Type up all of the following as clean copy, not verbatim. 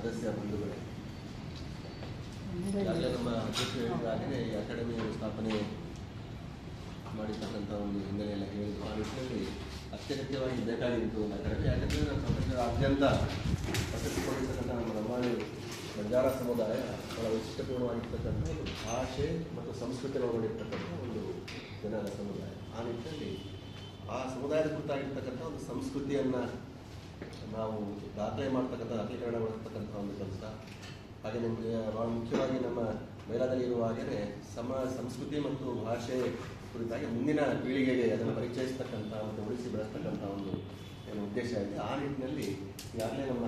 ಸದಸ್ಯ ಬಂಧುಗಳೇ, ಈಗಾಗಲೇ ನಮ್ಮ ಅಧ್ಯಕ್ಷರು ಹೇಳಿದಾಗಲೇ ಈ ಅಕಾಡೆಮಿಯ ಸ್ಥಾಪನೆ ಮಾಡಿರ್ತಕ್ಕಂಥ ಒಂದು ಹಿನ್ನೆಲೆಯಲ್ಲಿ ಹೇಳಿದ್ರು. ಆ ನಿಟ್ಟಿನಲ್ಲಿ ಅತ್ಯಗತ್ಯವಾಗಿ ಬೇಕಾಗಿತ್ತು ಒಂದು ಅಕಾಡೆಮಿ. ಯಾಕಂದರೆ ನಮ್ಮ ಪ್ರಪಂಚದಾದ್ಯಂತ ಪ್ರಶಸ್ತಿ ಪಡೆದಿರ್ತಕ್ಕಂಥ ನಮ್ಮ ಲಂಬಾಣಿ ಬಂಜಾರ ಸಮುದಾಯ ಬಹಳ ವೈಶಿಷ್ಟ್ಯಪೂರ್ಣವಾಗಿರ್ತಕ್ಕಂಥ ಒಂದು ಭಾಷೆ ಮತ್ತು ಸಂಸ್ಕೃತಿ ಒಳಗೊಂಡಿರ್ತಕ್ಕಂಥ ಒಂದು ಜನರ ಸಮುದಾಯ. ಆ ನಿಟ್ಟಿನಲ್ಲಿ ಆ ಸಮುದಾಯದ ಕುರಿತಾಗಿರ್ತಕ್ಕಂಥ ಒಂದು ಸಂಸ್ಕೃತಿಯನ್ನು ನಾವು ದಾಖಲೆ ಮಾಡ್ತಕ್ಕಂಥ ದಾಖಲೀಕರಣ ಮಾಡ್ತಕ್ಕಂಥ ಒಂದು ಕೆಲಸ. ಹಾಗೆ ನಿಮಗೆ ಭಾಳ ಮುಖ್ಯವಾಗಿ ನಮ್ಮ ಮೇಳದಲ್ಲಿ ಇರುವ ಹಾಗೆಯೇ ಸಂಸ್ಕೃತಿ ಮತ್ತು ಭಾಷೆ ಕುರಿತಾಗಿ ಮುಂದಿನ ಪೀಳಿಗೆಗೆ ಅದನ್ನು ಪರಿಚಯಿಸ್ತಕ್ಕಂಥ ಮತ್ತು ಉಳಿಸಿ ಬೆಳೆಸ್ತಕ್ಕಂಥ ಒಂದು ಏನು ಉದ್ದೇಶ ಇದೆ. ಆ ನಿಟ್ಟಿನಲ್ಲಿ ಈಗಾಗಲೇ ನಮ್ಮ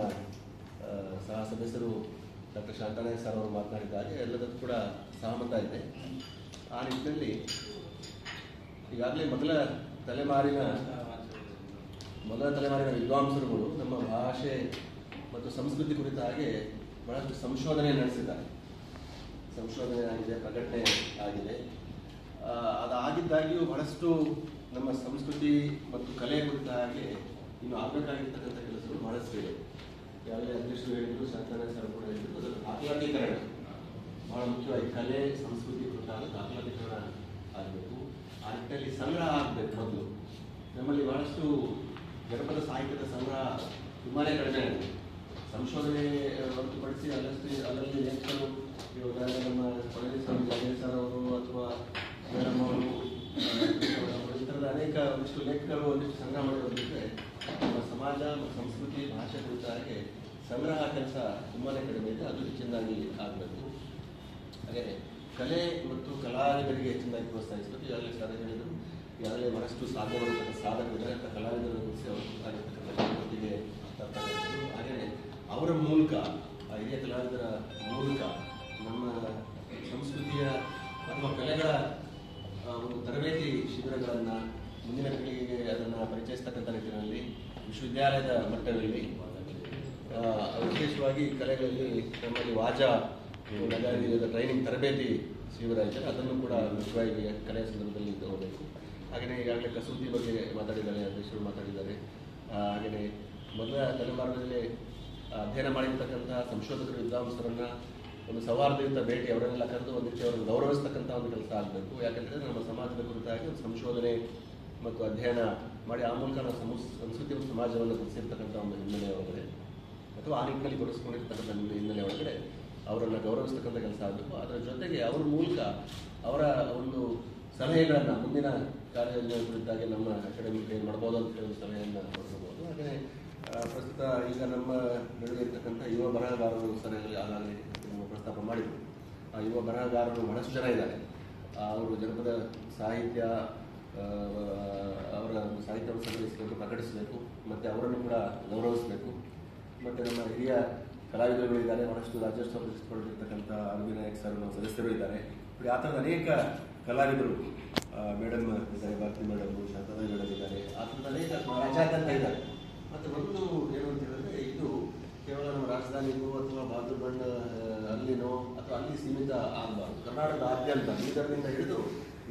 ಸಹ ಸದಸ್ಯರು ಡಾಕ್ಟರ್ ಶಾಂತನಾಯಕ್ ಸರ್ ಅವರು ಮಾತನಾಡಿದ್ದಾರೆ, ಎಲ್ಲದಕ್ಕೂ ಕೂಡ ಸಹಮತ ಇದೆ. ಆ ನಿಟ್ಟಿನಲ್ಲಿ ಈಗಾಗಲೇ ಮೊದಲ ತಲೆಮಾರಿನ ವಿದ್ವಾಂಸರುಗಳು ನಮ್ಮ ಭಾಷೆ ಮತ್ತು ಸಂಸ್ಕೃತಿ ಕುರಿತ ಹಾಗೆ ಬಹಳಷ್ಟು ಸಂಶೋಧನೆ ನಡೆಸಿದ್ದಾರೆ. ಸಂಶೋಧನೆ ಆಗಿದೆ, ಪ್ರಕಟಣೆ ಆಗಿದೆ. ಅದಾಗಿದ್ದಾಗಿಯೂ ಬಹಳಷ್ಟು ನಮ್ಮ ಸಂಸ್ಕೃತಿ ಮತ್ತು ಕಲೆ ಕುರಿತ ಹಾಗೆ ಇನ್ನು ಆಗಬೇಕಾಗಿರ್ತಕ್ಕಂಥ ಕೆಲಸಗಳು ಬಹಳಷ್ಟು ಇದೆ. ಈಗಾಗಲೇ ಅಧ್ಯಕ್ಷರು ಹೇಳಿದ್ರು, ಶಾಂತನಾಯಕ್ ಸರ್ ಕೂಡ ಹೇಳಿದ್ರು, ಅದರ ದಾಖಲಾತೀಕರಣ ಬಹಳ ಮುಖ್ಯವಾಗಿ ಕಲೆ ಸಂಸ್ಕೃತಿ ಕುರಿತಾದ ದಾಖಲಾತೀಕರಣ ಆಗಬೇಕು. ಆ ನಿಟ್ಟಿನಲ್ಲಿ ಸಂಗ್ರಹ ಆಗಬೇಕು. ಮೊದಲು ನಮ್ಮಲ್ಲಿ ಬಹಳಷ್ಟು ಜನಪದ ಸಾಹಿತ್ಯದ ಸಂಗ್ರಹ ತುಂಬಾ ಕಡಿಮೆ ಆಗಿದೆ. ಸಂಶೋಧನೆ ಹೊರತುಪಡಿಸಿ ಅಲ್ಲಲ್ಲಿ ಲೇಖಕರು ನಮ್ಮ ಪಳನಿಸ್ವಾಮಿ ಜಾಗೇಶ್ ಸರ್ ಅವರು ಅಥವಾ ನಮ್ಮವರು ಈ ಥರದ ಅನೇಕ ಒಂದಿಷ್ಟು ಲೇಖಕರು ಒಂದಿಷ್ಟು ಸಂಗ್ರಹ ಮಾಡಿರೋದಿದ್ರೆ ನಮ್ಮ ಸಮಾಜ ಮತ್ತು ಸಂಸ್ಕೃತಿ ಭಾಷೆ ಕುರಿತ ಹಾಗೆ ಸಂಗ್ರಹ ಕೆಲಸ ತುಂಬಾ ಕಡಿಮೆ ಇದೆ. ಅದು ಹೆಚ್ಚಿನದಾಗಿ ಆಗಬೇಕು. ಹಾಗೆ ಕಲೆ ಮತ್ತು ಕಲಾವಿದರಿಗೆ ಹೆಚ್ಚಿನದಾಗಿ ಪ್ರೋತ್ಸಾಹಿಸಬೇಕು. ಈಗಾಗಲೇ ಸರ್ ಹೇಳಿದರು, ಈಗಾಗಲೇ ಬಹಳಷ್ಟು ಸಾಧಕರಿರ್ತಕ್ಕಂಥ ಸಾಧಕರಿದ್ದಾರೆ, ಕಲಾವಿದರ ಜೊತೆಗೆ ಹಾಗೆಯೇ ಅವರ ಮೂಲಕ ಹಿರಿಯ ಕಲಾವಿದರ ಮೂಲಕ ನಮ್ಮ ಸಂಸ್ಕೃತಿಯ ಅಥವಾ ಕಲೆಗಳ ಒಂದು ತರಬೇತಿ ಶಿಬಿರಗಳನ್ನು ಮುಂದಿನ ಪೀಳಿಗೆಗೆ ಅದನ್ನು ಪರಿಚಯಿಸ್ತಕ್ಕಂಥ ನಿಟ್ಟಿನಲ್ಲಿ ವಿಶ್ವವಿದ್ಯಾಲಯದ ಮಟ್ಟದಲ್ಲಿ ವಿಶೇಷವಾಗಿ ಕಲೆಗಳಲ್ಲಿ ನಮ್ಮಲ್ಲಿ ವಾಜಾ ನಗಾರಿದ ಟ್ರೈನಿಂಗ್ ತರಬೇತಿ ಶಿಬಿರ ಇದ್ದರೆ ಅದನ್ನು ಕೂಡ ಮುಖ್ಯವಾಗಿ ಕಲೆಯ ಸಂದರ್ಭದಲ್ಲಿ ತಗೋಬೇಕು. ಹಾಗೆಯೇ ಈಗಾಗಲೇ ಕಸೂತಿ ಬಗ್ಗೆ ಮಾತಾಡಿದ್ದಾರೆ, ಅಧ್ಯಕ್ಷರು ಮಾತಾಡಿದ್ದಾರೆ. ಹಾಗೆಯೇ ಮೊದಲ ತಲೆಮಾರಿನಲ್ಲಿ ಅಧ್ಯಯನ ಮಾಡಿರ್ತಕ್ಕಂಥ ಸಂಶೋಧಕರು ವಿದ್ವಾಂಸರನ್ನು ಒಂದು ಸೌಹಾರ್ದಯುತ ಭೇಟಿ ಅವರನ್ನೆಲ್ಲ ಕರೆದು ಒಂದು ರೀತಿ ಅವರನ್ನು ಗೌರವಿಸ್ತಕ್ಕಂಥ ಒಂದು ಕೆಲಸ ಆಗಬೇಕು. ಯಾಕಂದರೆ ನಮ್ಮ ಸಮಾಜದ ಕುರಿತಾಗಿ ಒಂದು ಸಂಶೋಧನೆ ಮತ್ತು ಅಧ್ಯಯನ ಮಾಡಿ ಆ ಮೂಲಕ ನಾವು ಸಂಸ್ಕೃತಿ ಮತ್ತು ಸಮಾಜವನ್ನು ಗುರುತಿಸಿರ್ತಕ್ಕಂಥ ಒಂದು ಹಿನ್ನೆಲೆ ಒಳಗಡೆ ಅಥವಾ ಆ ನಿಟ್ಟಿನಲ್ಲಿ ತೊಡಗಿಸ್ಕೊಂಡಿರ್ತಕ್ಕಂಥ ಹಿನ್ನೆಲೆ ಒಳಗಡೆ ಅವರನ್ನು ಗೌರವಿಸ್ತಕ್ಕಂಥ ಕೆಲಸ ಆಗಬೇಕು. ಅದರ ಜೊತೆಗೆ ಅವ್ರ ಮೂಲಕ ಅವರ ಒಂದು ಸಲಹೆಗಳನ್ನು ಮುಂದಿನ ಕಾರ್ಯಯೋಜನೆ ಕುರಿತಾಗಿ ನಮ್ಮ ಅಕಾಡೆಮಿಕ್ ಏನು ಮಾಡ್ಬೋದು ಅಂತ ಹೇಳಿ ಸಲಹೆಯನ್ನು ಕೊಡ್ಬೋದು. ಹಾಗೆಯೇ ಪ್ರಸ್ತುತ ಈಗ ನಮ್ಮ ನಡುವೆ ಇರ್ತಕ್ಕಂಥ ಯುವ ಬರಹಗಾರರು ಸಲಹೆಗಳು ಆಗಾಗಲೇ ಪ್ರಸ್ತಾಪ ಮಾಡಿದರು. ಆ ಯುವ ಬರಹಗಾರರು ಬಹಳಷ್ಟು ಜನ ಇದ್ದಾರೆ. ಅವರು ಜನಪದ ಸಾಹಿತ್ಯ ಅವರ ಸಾಹಿತ್ಯವನ್ನು ಸಂಗ್ರಹಿಸಬೇಕು, ಪ್ರಕಟಿಸಬೇಕು ಮತ್ತು ಅವರನ್ನು ಕೂಡ ಗೌರವಿಸಬೇಕು. ಮತ್ತು ನಮ್ಮ ಹಿರಿಯ ಕಲಾವಿದರುಗಳಿದ್ದಾರೆ, ಬಹಳಷ್ಟು ರಾಜ್ಯೋತ್ಸವ ಪ್ರಶಸ್ತಿಕೊಂಡಿರ್ತಕ್ಕಂಥ ಅಭಿನಾಯಕ್ ಸರ್ ಸದಸ್ಯರು ಇದ್ದಾರೆ. ಆ ಥರದ ಅನೇಕ ಕಲಾವಿದರು ಮೇಡಮ್ ಇದ್ದಾರೆ, ಭಾರತಿ ಮೇಡಮ್, ಶಾಂತನಾಯಕ್ ಮೇಡಮ್ ಇದ್ದಾರೆ. ಆ ಥರದ ಅನೇಕ ರಾಜ್ಯಾದ್ಯಂತ ಇದ್ದಾರೆ. ಮತ್ತು ಒಂದು ಏನು ಅಂತ ಹೇಳಿದ್ರೆ, ಇದು ಕೇವಲ ನಮ್ಮ ರಾಜಧಾನಿಗೂ ಅಥವಾ ಬಾಗಲಕೋಟ ಅಲ್ಲಿನೋ ಅಥವಾ ಅಲ್ಲಿ ಸೀಮಿತ ಆಗಬಾರ್ದು. ಕರ್ನಾಟಕದಾದ್ಯಂತ ಬೀದರ್ನಿಂದ ಹಿಡಿದು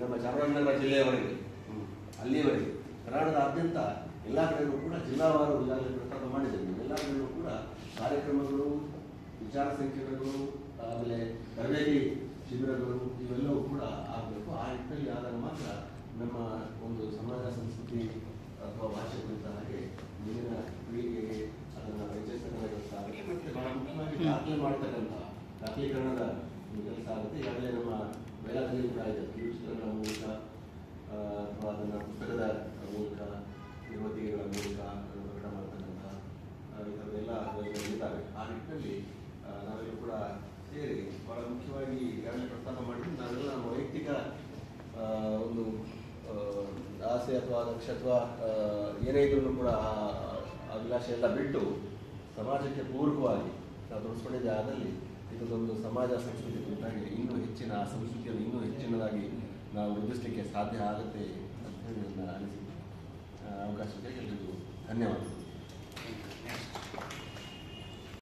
ನಮ್ಮ ಚಾಮರಾಜನಗರ ಜಿಲ್ಲೆಯವರೆಗೆ ಅಲ್ಲಿಯವರೆಗೆ ಕರ್ನಾಟಕದಾದ್ಯಂತ ಎಲ್ಲ ಕಡೆಯೂ ಕೂಡ ಜಿಲ್ಲಾವಾರು ಈಗಾಗಲೇ ಪ್ರಸ್ತಾಪ ಮಾಡಿದ್ದೇವೆ. ಎಲ್ಲ ಕಡೆಯೂ ಕೂಡ ಕಾರ್ಯಕ್ರಮಗಳು, ವಿಚಾರ ಸಂಕಿರಣಗಳು, ಆಮೇಲೆ ತರಬೇತಿ ಶಿಬಿರಗಳು ಇವೆಲ್ಲವೂ ಕೂಡ ಆಗಬೇಕು. ಆ ನಿಟ್ಟಿನಲ್ಲಿ ಆದಾಗ ಮಾತ್ರ ನಮ್ಮ ಒಂದು ಸಮಾಜ ಸಂಸ್ಕೃತಿ ಅಥವಾ ಭಾಷೆ ಕುರಿತ ಹಾಗೆ ಮುಂದಿನ ಪೀಳಿಗೆಗೆ ಅದನ್ನು ಪರಿಚಯಿಸ್ತಕ್ಕಂಥ ಕೆಲಸ ಆಗುತ್ತೆ. ಮತ್ತು ಬಹಳ ಮುಖ್ಯವಾಗಿ ದಾಖಲೆ ಮಾಡ್ತಕ್ಕಂಥ ದಾಖಲೀಕರಣದ ಒಂದು ಕೆಲಸ ಆಗುತ್ತೆ. ಈಗಾಗಲೇ ನಮ್ಮ ಮೇಳದಲ್ಲಿ ಕೂಡ ಇದೆ, ಕಿರುಚಿತ್ರಗಳ ಮೂಲಕ ಅಥವಾ ಅದನ್ನು ಪುಸ್ತಕದ ಮೂಲಕ, ನಿರ್ವತಿಗಳ ಮೂಲಕ ಅದನ್ನು ಪ್ರಕಟ ಮಾಡ್ತಕ್ಕಂಥ ಈ ಥರದ್ದೆಲ್ಲ ಇದ್ದಾವೆ. ಆ ನಿಟ್ಟಿನಲ್ಲಿ ನಾವೆಲ್ಲರೂ ಕೂಡ ಸೇರಿ ಬಹಳ ಮುಖ್ಯವಾಗಿ ಈಗಾಗಲೇ ಪ್ರಸ್ತಾಪ ಮಾಡಿದ್ದು ನಾವೆಲ್ಲ ನಮ್ಮ ವೈಯಕ್ತಿಕ ಒಂದು ಆಸೆ ಅಥವಾ ಲಕ್ಷ್ಯ ಅಥವಾ ಏನೇ ಇದ್ರೂ ಕೂಡ ಅಭಿಲಾಷೆ ಎಲ್ಲ ಬಿಟ್ಟು ಸಮಾಜಕ್ಕೆ ಪೂರಕವಾಗಿ ನಾವು ತೊಡಗಿಸ್ಕೊಂಡಿದ್ದೆ. ಆದಲ್ಲಿ ಇದೊಂದು ಸಮಾಜ ಸಂಸ್ಕೃತಿ ಕುರಿತಾಗಿ ಇನ್ನೂ ಹೆಚ್ಚಿನ ಆ ಸಂಸ್ಕೃತಿಯನ್ನು ಇನ್ನೂ ಹೆಚ್ಚಿನದಾಗಿ ನಾವು ವೃದ್ಧಿಸಲಿಕ್ಕೆ ಸಾಧ್ಯ ಆಗುತ್ತೆ ಅಂತ ಹೇಳಿ ನನ್ನ ಅನಿಸಿಕೆ. ಅವಕಾಶಕ್ಕೆ ಎಲ್ಲರಿಗೂ ಧನ್ಯವಾದಗಳು.